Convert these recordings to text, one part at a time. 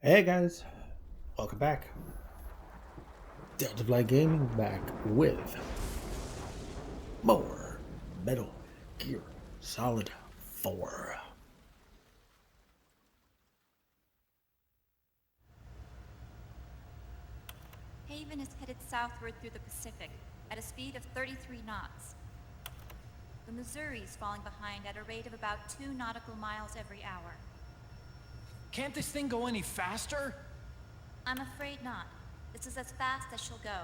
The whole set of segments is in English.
Hey guys, welcome back. Delta Flight Gaming back with more Metal Gear Solid 4. Haven is headed southward through the Pacific at a speed of 33 knots. The Missouri is falling behind at a rate of about 2 nautical miles every hour. Can't this thing go any faster? I'm afraid not. This is as fast as she'll go.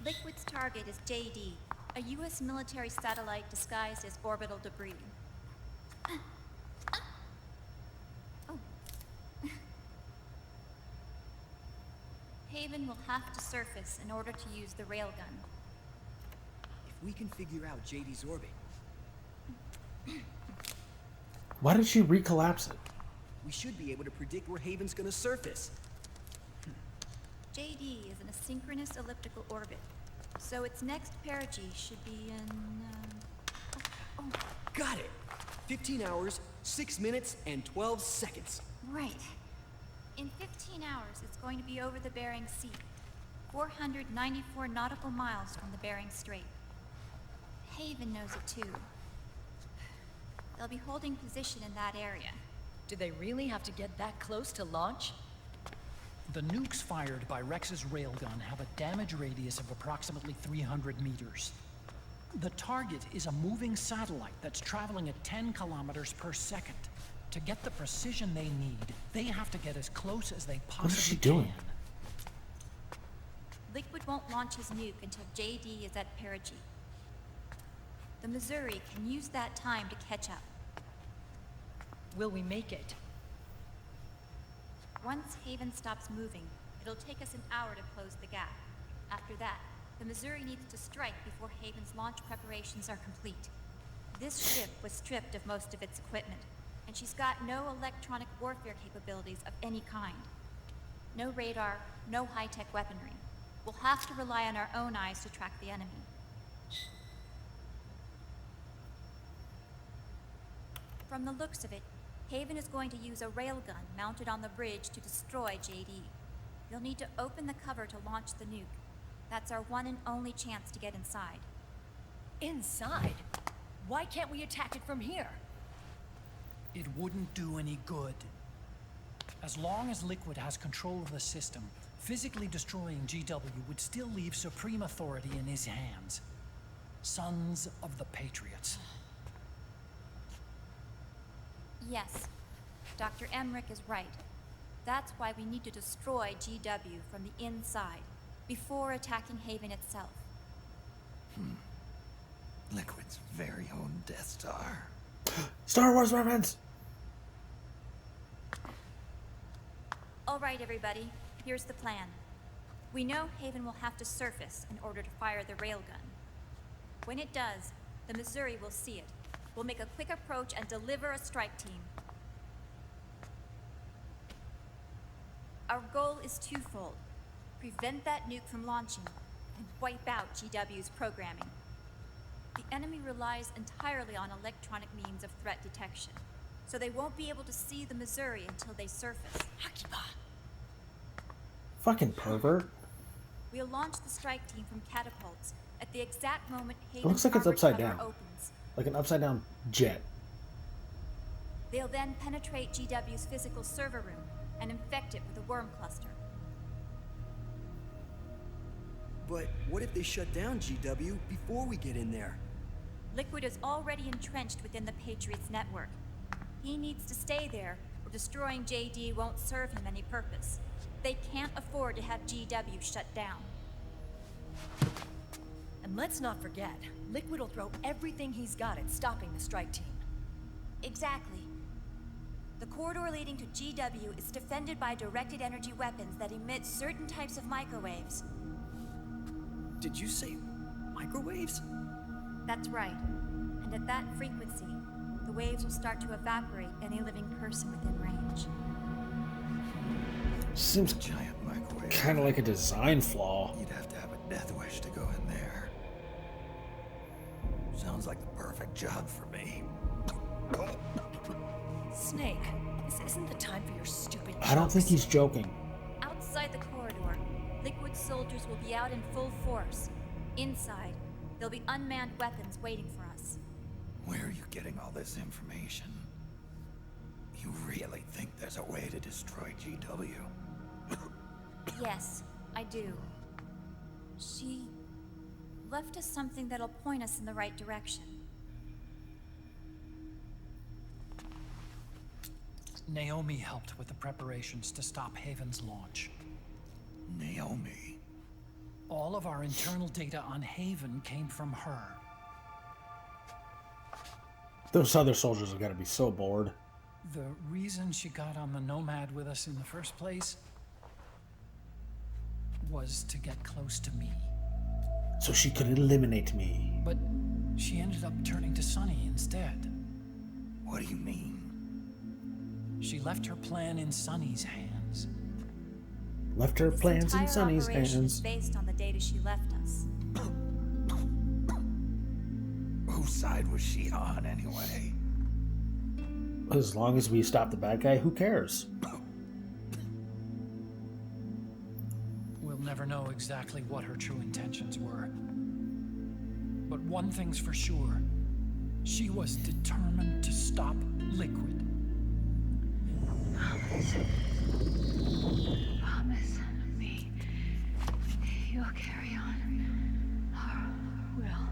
Liquid's target is JD, a U.S. military satellite disguised as orbital debris. Oh. Haven will have to surface in order to use the railgun. If we can figure out JD's orbit, Why did she recollapse it? we should be able to predict where Haven's gonna surface. JD is in a synchronous elliptical orbit, so its next perigee should be in, Got it! 15 hours, 6 minutes, and 12 seconds. right. In 15 hours, it's going to be over the Bering Sea, 494 nautical miles from the Bering Strait. Haven knows it too. They'll be holding position in that area. Do they really have to get that close to launch? The nukes fired by Rex's railgun have a damage radius of approximately 300 meters. The target is a moving satellite that's traveling at 10 kilometers per second. To get the precision they need, they have to get as close as they possibly What is she doing? can. Liquid won't launch his nuke until JD is at perigee. The Missouri can use that time to catch up. Will we make it? Once Haven stops moving, it'll take us an hour to close the gap. After that, the Missouri needs to strike before Haven's launch preparations are complete. This ship was stripped of most of its equipment, and she's got no electronic warfare capabilities of any kind. No radar, no high-tech weaponry. We'll have to rely on our own eyes to track the enemy. From the looks of it, Haven is going to use a railgun mounted on the bridge to destroy JD. You'll need to open the cover to launch the nuke. That's our one and only chance to get inside. Inside? Why can't we attack it from here? It wouldn't do any good. As long as Liquid has control of the system, physically destroying GW would still leave supreme authority in his hands. Sons of the Patriots. Yes, Dr. Emmerich is right. That's why we need to destroy GW from the inside, before attacking Haven itself. Liquid's very own Death Star. Star Wars reference! All right, everybody, here's the plan. We know Haven will have to surface in order to fire the railgun. When it does, the Missouri will see it. We'll make a quick approach and deliver a strike team. Our goal is twofold. Prevent that nuke from launching, and wipe out GW's programming. The enemy relies entirely on electronic means of threat detection, so they won't be able to see the Missouri until they surface. Akiba! Fucking pervert. We'll launch the strike team from catapults at the exact moment It looks Haven's like it's harbor upside cover down. opens. Like an upside down jet. They'll then penetrate GW's physical server room and infect it with a worm cluster. But what if they shut down GW before we get in there? Liquid is already entrenched within the Patriots network. He needs to stay there, or destroying JD won't serve him any purpose. They can't afford to have GW shut down. And let's not forget, Liquid will throw everything he's got at stopping the strike team. Exactly. The corridor leading to GW is defended by directed energy weapons that emit certain types of microwaves. Did you say microwaves? That's right. And at that frequency, the waves will start to evaporate any living person within range. Seems Giant microwave. kind of like a design flaw. You'd have to have a death wish to go in there. Sounds like the perfect job for me. Snake, this isn't the time for your stupid I don't think he's joking. Outside the corridor, Liquid soldiers will be out in full force. Inside, there'll be unmanned weapons waiting for us. Where are you getting all this information? You really think there's a way to destroy GW? Yes, I do. She left us something that'll point us in the right direction. Naomi helped with the preparations to stop Haven's launch. Naomi? All of our internal data on Haven came from her. Those other soldiers have got to be so bored. The reason she got on the Nomad with us in the first place was to get close to me. So she could eliminate me. But she ended up turning to Sunny instead. What do you mean? She left her plan in Sunny's hands. Left her plans in This Sunny's entire operation is hands. based on the data she left us. Whose side was she on, anyway? As long as we stop the bad guy, who cares? We'll never know exactly what her true intentions were. But one thing's for sure. She was determined to stop Liquid. Promise me you'll carry on our will.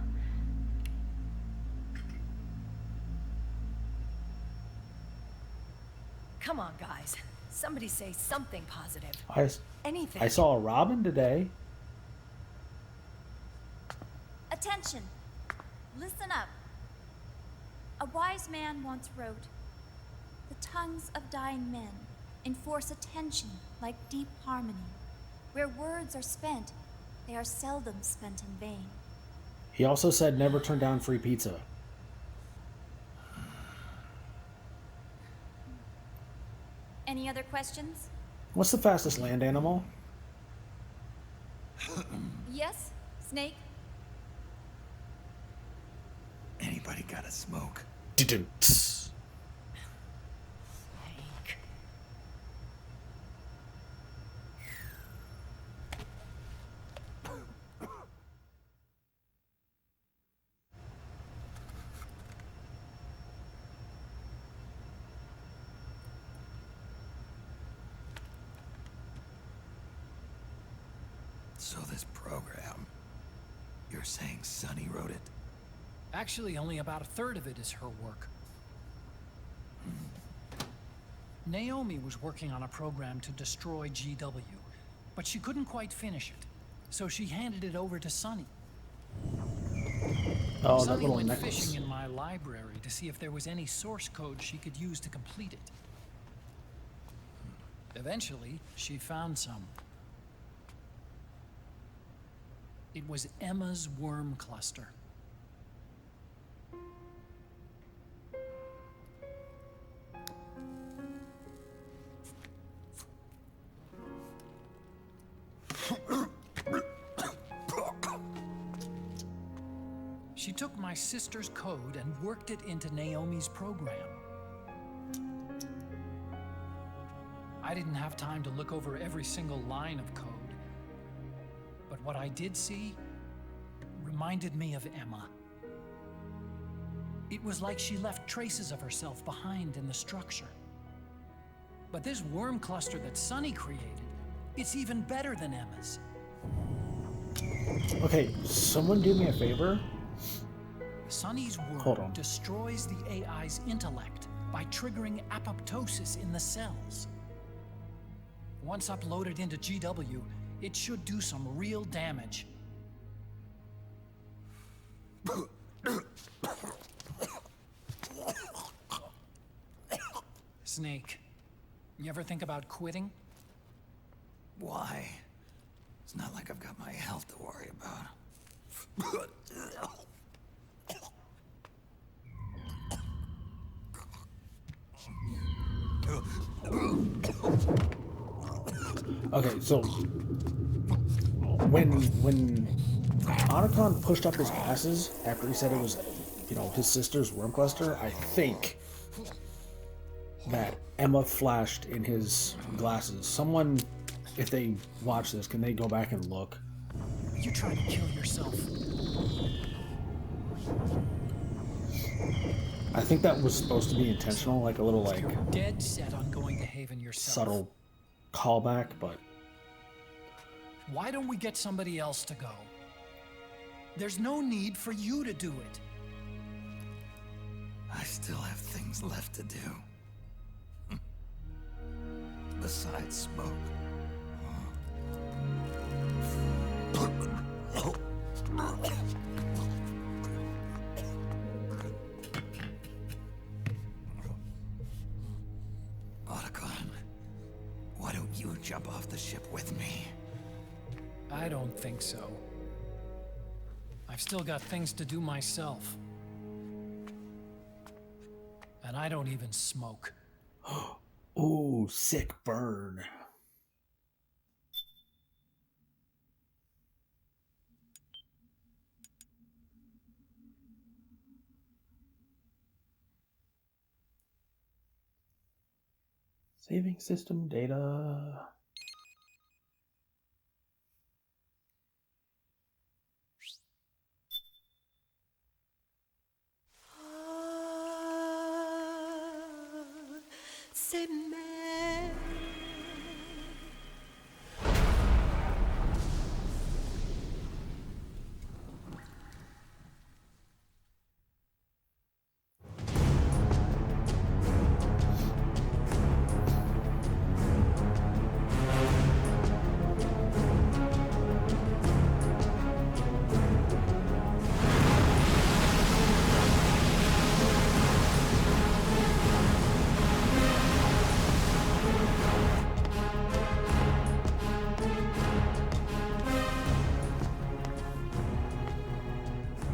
Come on, guys. Somebody say something positive. Anything. I saw a Robin today. Attention! Listen up. A wise man once wrote, "The tongues of dying men enforce attention like deep harmony. Where words are spent, they are seldom spent in vain." He also said never turn down free pizza. Any other questions? What's the fastest land animal? Yes, Snake? Anybody got a smoke? Dun-dun-tss. Snake. So this program, you're saying Sunny wrote it? Actually, only about a third of it is her work. Naomi was working on a program to destroy GW, but she couldn't quite finish it, so she handed it over to Sunny. Oh, that Sunny little went necklace. fishing in my library to see if there was any source code she could use to complete it. Eventually, she found some. It was Emma's worm cluster. She took my sister's code and worked it into Naomi's program. I didn't have time to look over every single line of code, but what I did see reminded me of Emma. It was like she left traces of herself behind in the structure. But this worm cluster that Sunny created, it's even better than Emma's. Okay, someone do me a favor. Sunny's Hold worm on. destroys the AI's intellect by triggering apoptosis in the cells. Once uploaded into GW, it should do some real damage. Snake, you ever think about quitting? Why? It's not like I've got my health to worry about. Okay, so when Otacon pushed up his glasses after he said it was, you know, his sister's worm cluster, I think that Emma flashed in his glasses. Someone, if they watch this, can they go back and look? You trying to kill yourself? I think that was supposed to be intentional, like a little like You're dead set on going to Haven yourself. subtle callback, but Why don't we get somebody else to go? There's no need for you to do it. I still have things left to do. Besides smoke. Otacon, why don't you jump off the ship with me? I don't think so. I've still got things to do myself. And I don't even smoke. ooh, sick burn. Saving system data. C'est mais...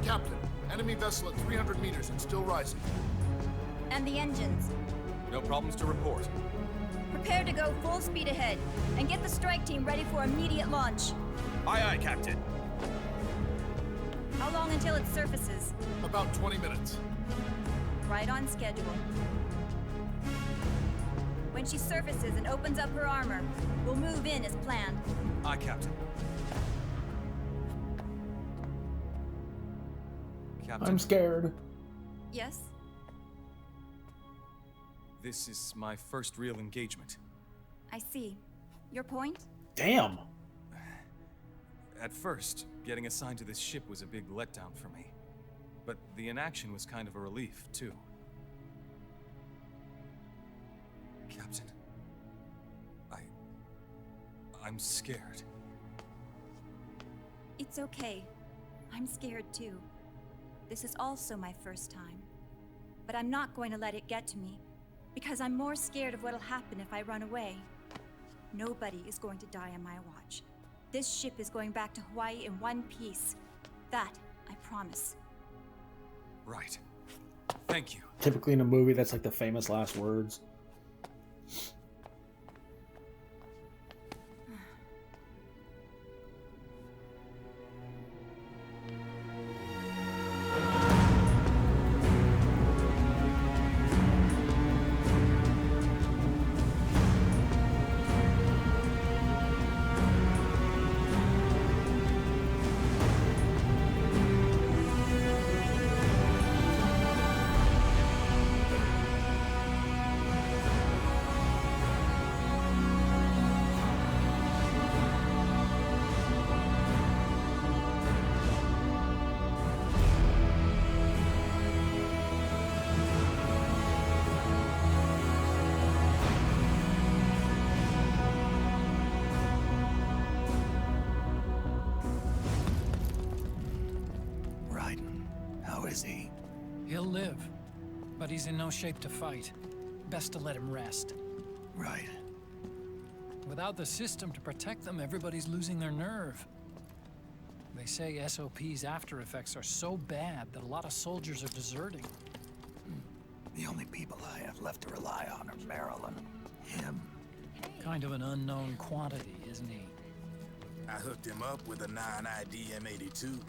Captain, enemy vessel at 300 meters and still rising. And the engines. No problems to report. Prepare to go full speed ahead, and get the strike team ready for immediate launch. Aye, aye, Captain. How long until it surfaces? About 20 minutes. Right on schedule. When she surfaces and opens up her armor, we'll move in as planned. Aye, Captain. Captain, I'm scared. Yes? this is my first real engagement. I see. Your point? Damn. At first, getting assigned to this ship was a big letdown for me. But the inaction was kind of a relief, too. Captain, I'm scared. It's okay. I'm scared too. This is also my first time. But I'm not going to let it get to me, because I'm more scared of what'll happen if I run away. Nobody is going to die on my watch. This ship is going back to Hawaii in one piece. That, I promise. Right. Thank you. Typically in a movie, that's like the famous last words. He'll live, but he's in no shape to fight. Best to let him rest. Right. Without the system to protect them, everybody's losing their nerve. They say SOP's after effects are so bad that a lot of soldiers are deserting. The only people I have left to rely on are Marilyn, him. Kind of an unknown quantity, isn't he? I hooked him up with a 9ID M82.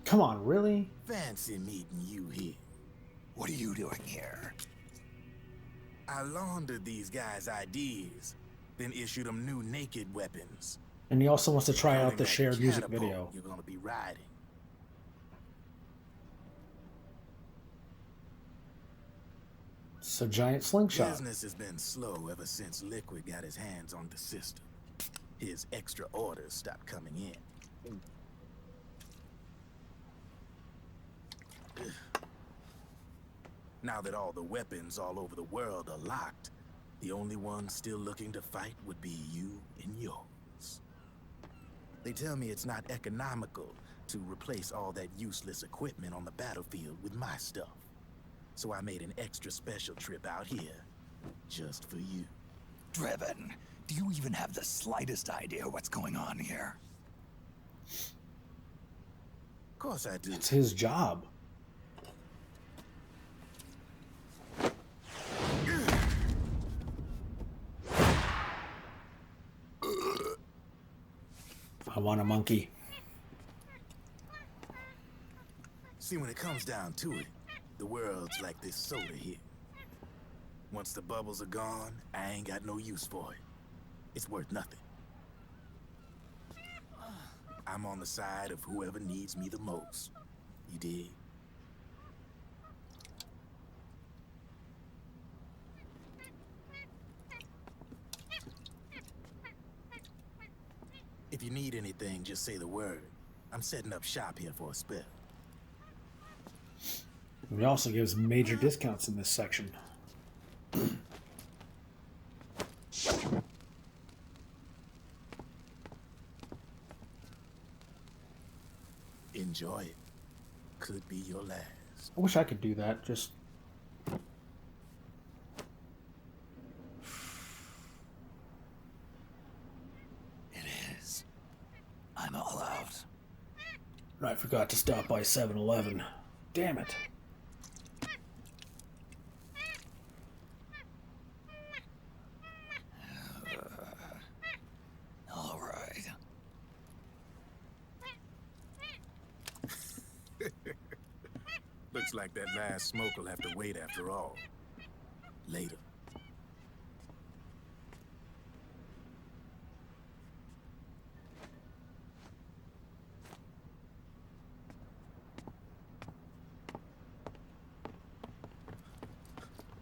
Come on, really? Fancy meeting you here. What are you doing here? I laundered these guys' IDs, then issued them new naked weapons. And he also wants to try out Including the that shared music catapult video. You're gonna be riding. It's a giant slingshot. Business has been slow ever since Liquid got his hands on the system. His extra orders stopped coming in. Now that all the weapons all over the world are locked, the only ones still looking to fight would be you and yours. They tell me it's not economical to replace all that useless equipment on the battlefield with my stuff. So I made an extra special trip out here, just for you. Driven, do you even have the slightest idea what's going on here? Of course I do. It's his job. I want a monkey. See, when it comes down to it, the world's like this soda here. Once the bubbles are gone, I ain't got no use for it. It's worth nothing. I'm on the side of whoever needs me the most. You dig? If you need anything, just say the word. I'm setting up shop here for a spell. He also gives major discounts in this section. Enjoy it. Could be your last. I wish I could do that. Just It is. I'm all out. I forgot to stop by 7-Eleven. Damn it. All right. Looks like that last smoke will have to wait after all. Later.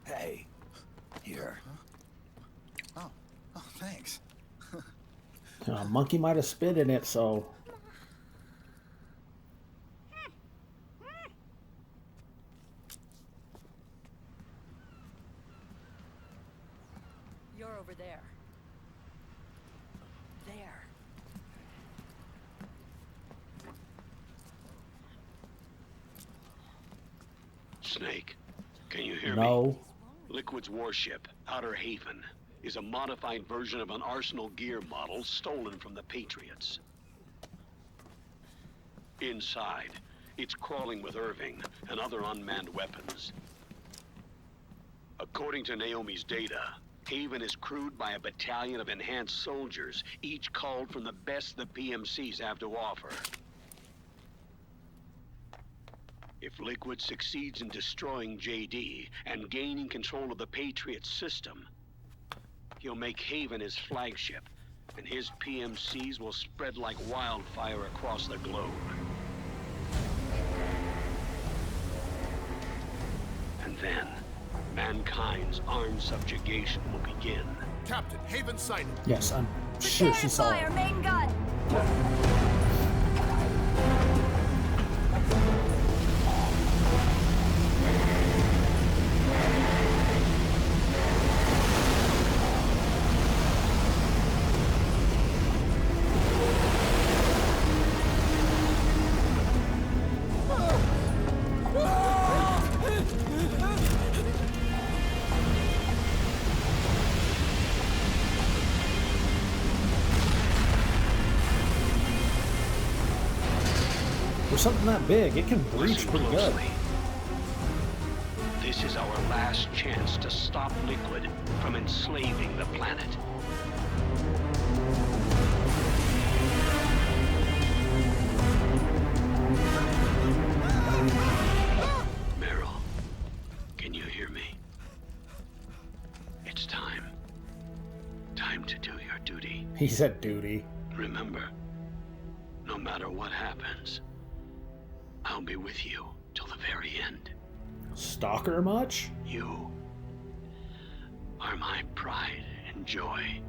Hey, here. Oh, thanks. A monkey might have spit in it, so You're over there. There. Snake, can you hear me? no. Liquid's warship, Outer Haven, is a modified version of an Arsenal gear model stolen from the Patriots. Inside, it's crawling with Irving and other unmanned weapons. According to Naomi's data, Haven is crewed by a battalion of enhanced soldiers, each called from the best the PMCs have to offer. If Liquid succeeds in destroying JD and gaining control of the Patriot system, he'll make Haven his flagship, and his PMCs will spread like wildfire across the globe. And then, mankind's armed subjugation will begin. Captain, Haven sighted. Yes, I'm sure she saw it. Fire, main gun! For something that big, it can breach Listen pretty good. closely. This is our last chance to stop Liquid from enslaving the planet. Meryl, time to do your duty. He said duty. Remember, no matter what happens, I'll be with you till the very end. Stalker much? You are my pride and joy.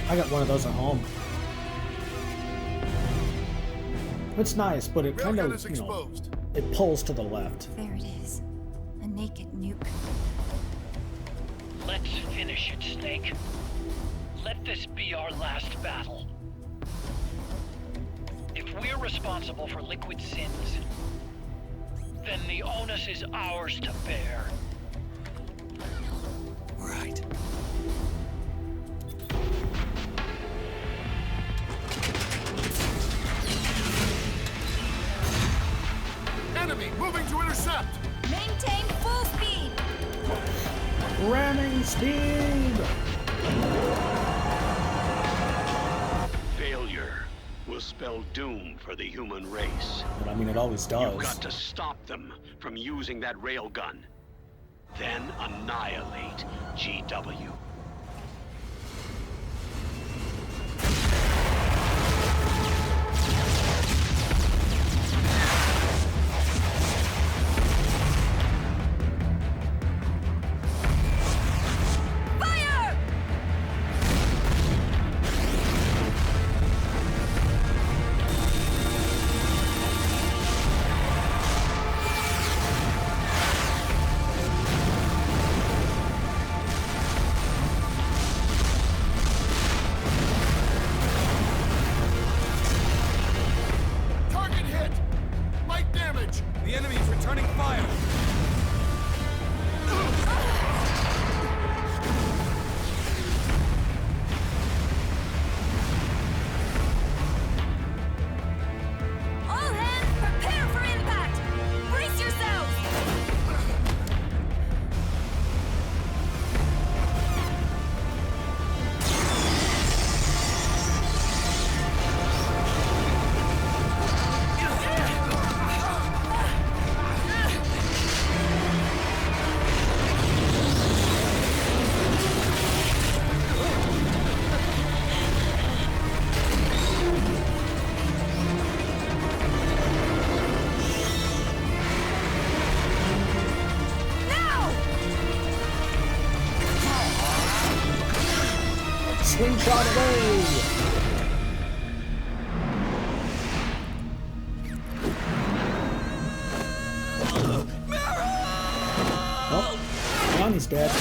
I got one of those at home. It's nice, but it kind of, you know, it pulls to the left. There it is. A naked nuke. Let's finish it, Snake. Let this be our last battle. If we're responsible for Liquid's sins, then the onus is ours to bear. Right. Enemy moving to intercept! Maintain full speed! Ramming speed! Failure will spell doom for the human race. But I mean, it always does. You've got to stop them from using that railgun. Then annihilate GW. The enemy is returning fire! All hands, prepare for impact! Brace yourselves! Slingshot away! Oh, Johnny's dead.